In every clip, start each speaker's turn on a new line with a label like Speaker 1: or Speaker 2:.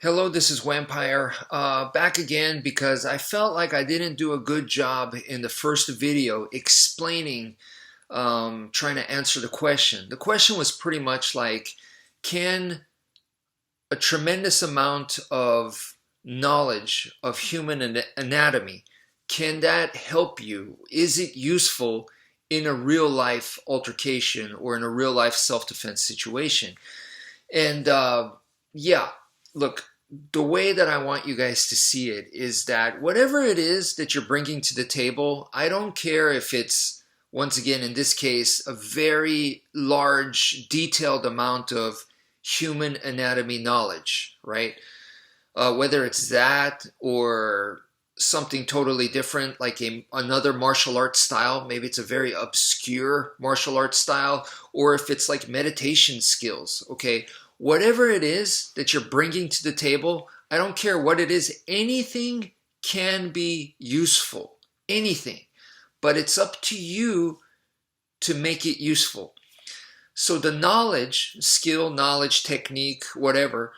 Speaker 1: Hello, this is wmpyr. Back again because I felt like I didn't do a good job in the first video explaining, trying to answer the question. The question was pretty much like, can a tremendous amount of knowledge of human anatomy, can that help you? Is it useful in a real life altercation or in a real life self-defense situation? And yeah, look, the way that I want you guys to see it is that whatever it is that you're bringing to the table, I don't care if it's, once again, in this case, a very large, detailed amount of human anatomy knowledge, right? Whether it's that or something totally different, like another martial arts style, maybe it's a very obscure martial arts style, or if it's like meditation skills, okay? Whatever it is that you're bringing to the table, I don't care what it is, anything can be useful, anything, but it's up to you to make it useful. So the knowledge, skill, knowledge, technique, whatever,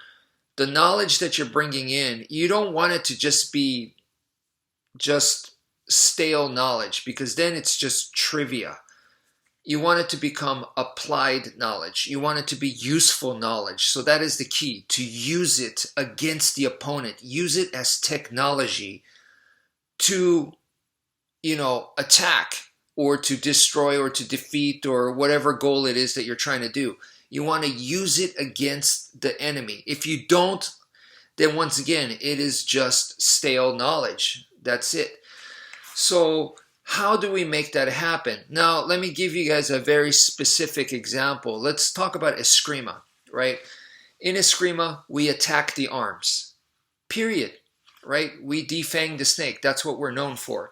Speaker 1: the knowledge that you're bringing in, you don't want it to just be just stale knowledge, because then it's just trivia. You want it to become applied knowledge. You want it to be useful knowledge. So that is the key, to use it against the opponent. Use it as technology to, attack or to destroy or to defeat or whatever goal it is that you're trying to do. You want to use it against the enemy. If you don't, then once again, it is just stale knowledge. That's it. So how do we make that happen? Now, let me give you guys a very specific example. Let's talk about Escrima, right? In Escrima, we attack the arms, period, right? We defang the snake. That's what we're known for.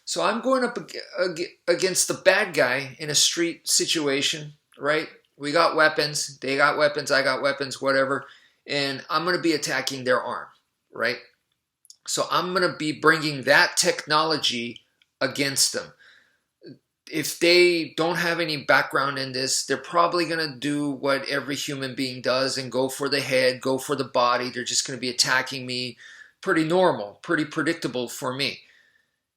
Speaker 1: So I'm going up against the bad guy in a street situation, right? We got weapons. They got weapons. I got weapons, whatever. And I'm going to be attacking their arm, right? So I'm going to be bringing that technology against them. If they don't have any background in this, they're probably going to do what every human being does and go for the head, go for the body. They're just going to be attacking me. Pretty normal, pretty predictable for me.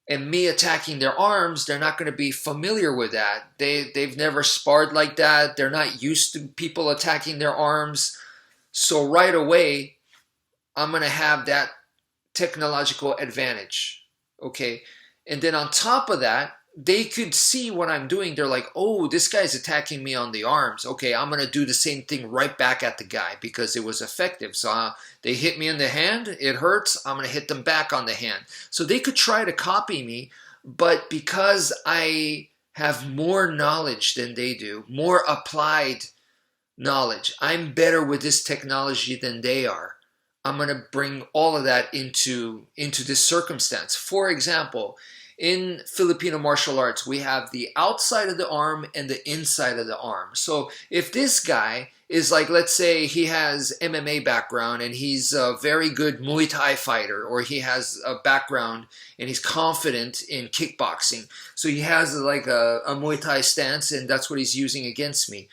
Speaker 1: And me attacking their arms, they're not going to be familiar with that. They've never sparred like that. They're not used to people attacking their arms. So right away, I'm going to have that technological advantage, okay? And then on top of that, they could see what I'm doing. They're like, oh, this guy's attacking me on the arms. Okay, I'm going to do the same thing right back at the guy because it was effective. So they hit me in the hand. It hurts. I'm going to hit them back on the hand. So they could try to copy me, but because I have more knowledge than they do, more applied knowledge, I'm better with this technology than they are. I'm going to bring all of that into this circumstance. For example, in Filipino martial arts, we have the outside of the arm and the inside of the arm. So if this guy is like, let's say he has MMA background and he's a very good Muay Thai fighter, or he has a background and he's confident in kickboxing. So he has like a Muay Thai stance and that's what he's using against me.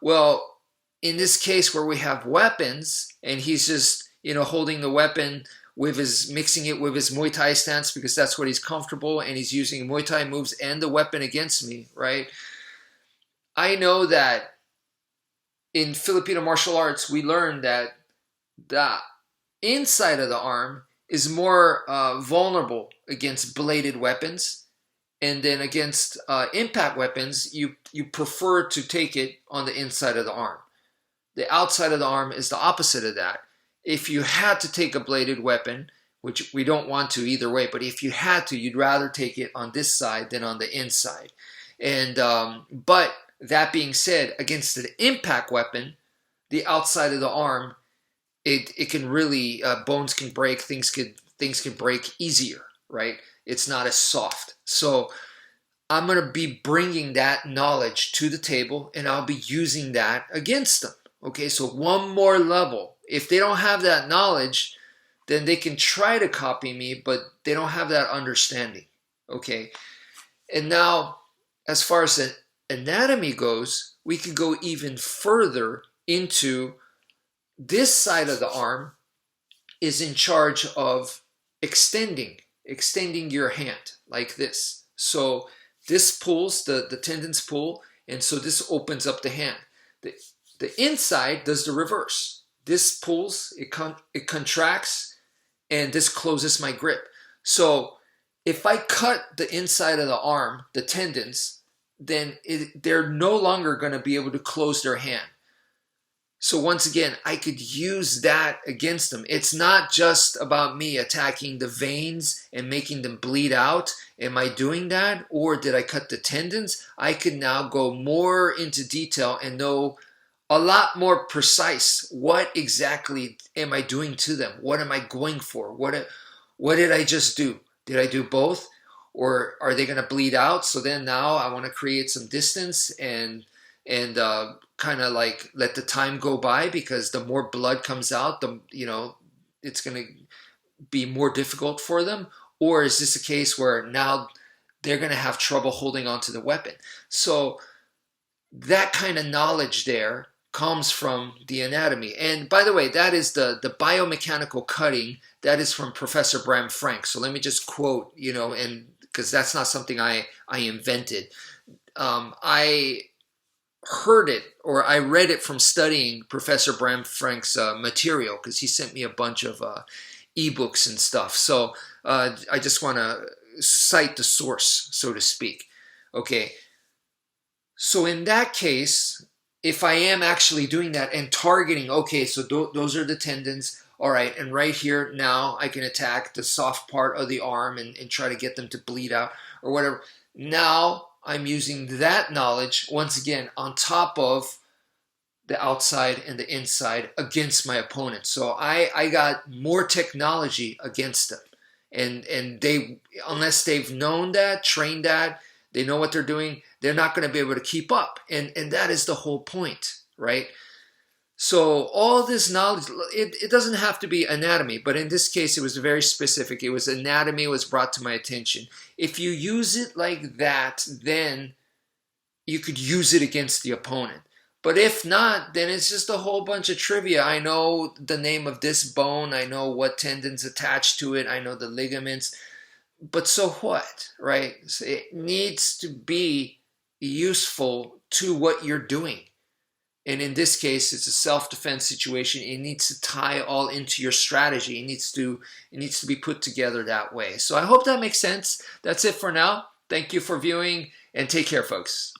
Speaker 1: Well, in this case where we have weapons and he's just, holding the weapon with mixing it with his Muay Thai stance because that's what he's comfortable, and he's using Muay Thai moves and the weapon against me, right? I know that in Filipino martial arts, we learned that the inside of the arm is more vulnerable against bladed weapons, and then against impact weapons, you prefer to take it on the inside of the arm. The outside of the arm is the opposite of that. If you had to take a bladed weapon, which we don't want to either way, but if you had to, you'd rather take it on this side than on the inside. And but that being said, against an impact weapon, the outside of the arm, it can really, bones can break, things can break easier, right? It's not as soft. So I'm going to be bringing that knowledge to the table, and I'll be using that against them. Okay, so one more level. If they don't have that knowledge, then they can try to copy me, but they don't have that understanding. Okay, and now as far as the anatomy goes, we could go even further into this side of the arm is in charge of extending your hand like this. So this pulls, the tendons pull, and so this opens up the hand. The inside does the reverse. This pulls, it contracts, and this closes my grip. So if I cut the inside of the arm, the tendons, then they're no longer going to be able to close their hand. So once again, I could use that against them. It's not just about me attacking the veins and making them bleed out. Am I doing that? Or did I cut the tendons? I could now go more into detail and know a lot more precise. What exactly am I doing to them? What am I going for? What did I just do? Did I do both? Or are they going to bleed out? So then now I want to create some distance and kind of like let the time go by, because the more blood comes out, it's going to be more difficult for them. Or is this a case where now they're going to have trouble holding on to the weapon? So that kind of knowledge there comes from the anatomy. And by the way, that is the biomechanical cutting. That is from Professor Bram Frank. So let me just quote, and because that's not something I invented. I heard it, or I read it from studying Professor Bram Frank's material, because he sent me a bunch of ebooks and stuff. So I just want to cite the source, so to speak. Okay. So in that case, if I am actually doing that and targeting, okay, so those are the tendons. All right, and right here now I can attack the soft part of the arm and try to get them to bleed out or whatever. Now I'm using that knowledge, once again, on top of the outside and the inside against my opponent. So I got more technology against them. And they, unless they've known that, trained that, they know what they're doing, they're not going to be able to keep up. And that is the whole point, right? So all this knowledge, it doesn't have to be anatomy, but in this case, it was very specific. It was anatomy was brought to my attention. If you use it like that, then you could use it against the opponent. But if not, then it's just a whole bunch of trivia. I know the name of this bone. I know what tendons attached to it. I know the ligaments. But so what, right? So it needs to be useful to what you're doing. And in this case, it's a self-defense situation. It needs to tie all into your strategy. It needs to be put together that way. So I hope that makes sense. That's it for now. Thank you for viewing, and take care, folks.